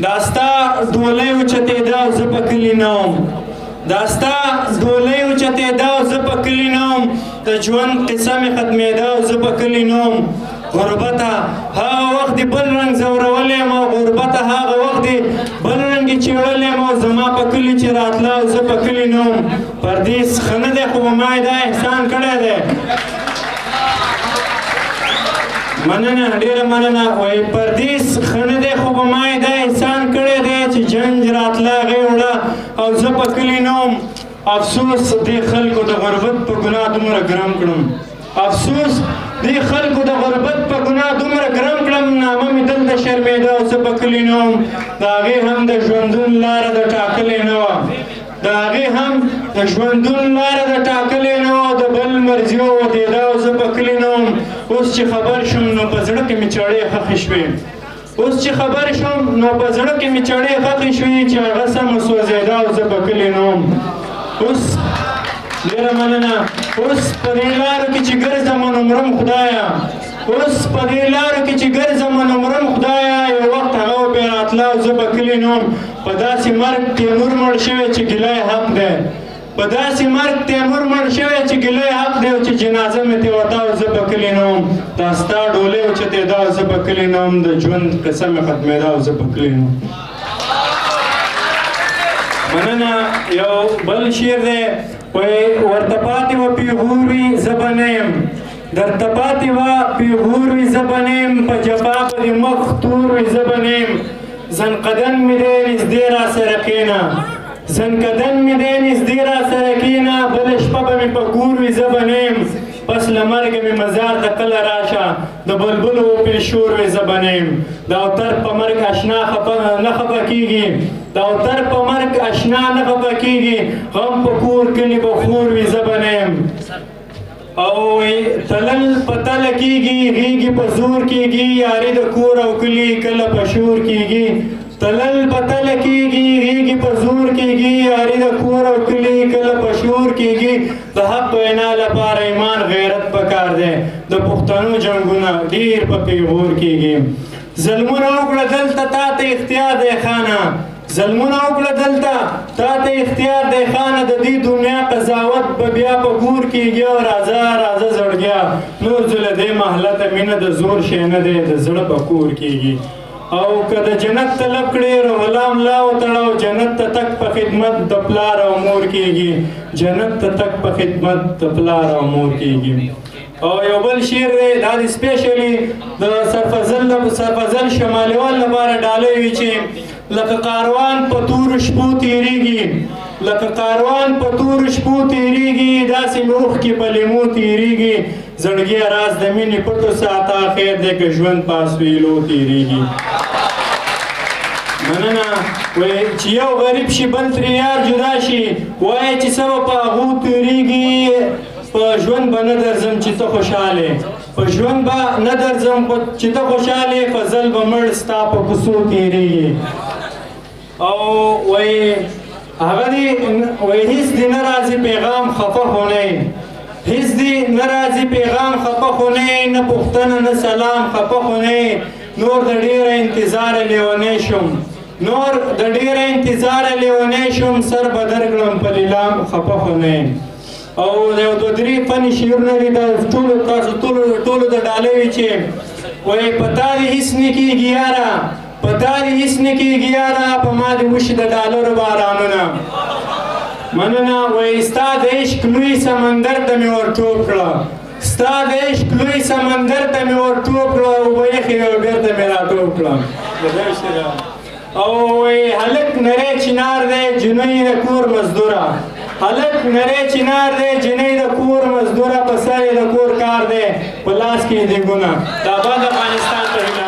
دا ستا ډولۍ اوچتېده او زه په کلي نه وم دا ستا ډولۍ اوچتېده او زه په کلي نه وم د ژوند قصه مې ختمېده او زه په کلي نه وم غربته هغه وخت دې بل رنګ ځورولی یم او غربته هغه وخت دې بل رنګ یې چېړلی یم او زما په کلي چې راتله او زه په کلي نه وم پردیس ښه نه دی خو به ما یې دا احسان کړی دی مننه ډېره مننه وایي پردیس ښه نه دی خو به ما یې دا احسان کړی دی چې جنج راتله هغې وړه او زه په کلي نه وم افسوس دې خلکو د غربت په ګناه دومره ګرم کړم افسوس دې خلکو د غربت په ګناه دومره ګرم کړم نامه مې دلته شرمېده او زه په کلي نه وم د هغې هم د ژوندون لاره د ټاکلې نه وه د هغې هم د ژوندون لاره د ټاکلې نه وه د بل مرضي وودېده او زه په کلي نه وم اوس چې خبر شوم نو په زړه کې مې چړې ښخې شوې اوس چې خبر شوم نو په زړه کې مې چړې ښخې شوې چې هغه سمه سوځېده او زه په کلي نه وم اوس ډېره مننه اوس په دې لارو کې چې ګرځم نو مرم خدایه اوس په دې لارو کې چې ګرځم نو مرم خدایه یو وخت هغه وبې راتله او زه په کلي نه وم په داسې مرګ تیمور مړ شوی چې ګیله یې حق دی په داسې مرګ تیمور مړ شوی چې ګیله یې حق دی او چې جنازه مې ترې وته او زه په کلي نه وم دا ستا ډولۍ اوچتېده او زه په کلي نه وم د ژوند قصه مې ختمېده او زه په کلي نه وم مننه یو بل شعر دی وایي ورته پاتې وه پیغور وي زه به نه یم درته پاتې وه پیغور وي زه به نه یم په جفا به دې مخ تور وي زه به نه یم زنقدن مې دی نږدې را سره کښېنه زنقدن مې دی نږدې را سره کښېنه بله شپه به مې په کور وي زه به نه یم پس له مرګه مې مزار ته کله راشه د بلبلو وپې شور وي زه به نه یم د اوتر په مرګ اشنا نه خفه کېږي د اوتر په مرګ اشنا نه خفه کېږي غم په کور کلي به خور وي زه به نه یم او تلل په تله کېږي غېږې په زور کېږي یاري د کور او کلي کله په شور کېږي تلل په تله کېږي غېږې په زور کېږي یاري د کور او کلي کله په شور کېږي د حق وینا لپاره ایمان غیرت پکار دی د پښتنو جنګونه ډېر په پیغور کېږي ظلمونه وکړه دلته تا ته اختیار دی خانه ظلمونه وکړه دلته تا ته اختیار دی خانه د دې دنیا قضاوت به بیا په ګور کېږي او راځه راځه زړګیا نور زه له دې محلته مینه د زور شی نه دی د زړه په کور کېږي او که د جنت طلب کړې روغلا ملا وتړه جنت ته تک په خدمت د پلار او مور کېږي جنت ته تک په خدمت د پلار او مور کېږي او یو بل شعر دی دا د سپیشلی د سرفضل شمالیوال لپاره ډالۍ وي چې لکه کاروان په تورو شپو تېرېږي لکه کاروان په تورو شپو تېرېږي داسې مې اوښکې په لیمو تېرېږي زړګیه راز د مینې پټو ساته خیر دی که ژوند په اسویلو تېرېږي مننه وایي چې یو غریب شي بل ترې یار جدا شي وایي چې څه به په هغو تېرېږي په ژوند به نه درځم چې ته خوشحاله په ژوند به نه درځم چې ته خوشحاله فضل به مړ ستا په کوڅو تېرېږي او وایي هغه دې وایي هېڅ دې نه راځي پیغام خفه خو نه هېڅ دې نه راځي پیغام خفه خو نه نه پوښتنه نه سلام خفه خو نه نور د ډېره انتظاره لیونی شم نور د ډېره انتظاره لیونی شم سر به درکړم په لیلام خفه خو نه او یو دوه درې فني شعرونه دي د ټولو تاسو ټولو د ډالۍ وي چې وایي په تا دې هېڅ نه کېږي یاره په تا دې هېڅ نه کېږي یاره په ما دې وشي د ډالرو بارانونه مننه وایي ستا د عشق لوی سمندر ته مې ور ټوپ کړه ستا د عشق لوی سمندر ته مې ور ټوپ کړه اوبه یخې او بېرته مې را ټوپ کړه او وایي هلک نری چنار دی جنۍ د کور مزدوره هلک نری چنار دی جنۍ د کور مزدوره په سر یې د کور کار دی په لاس کې یې دیګونه د آباد افغانستان ته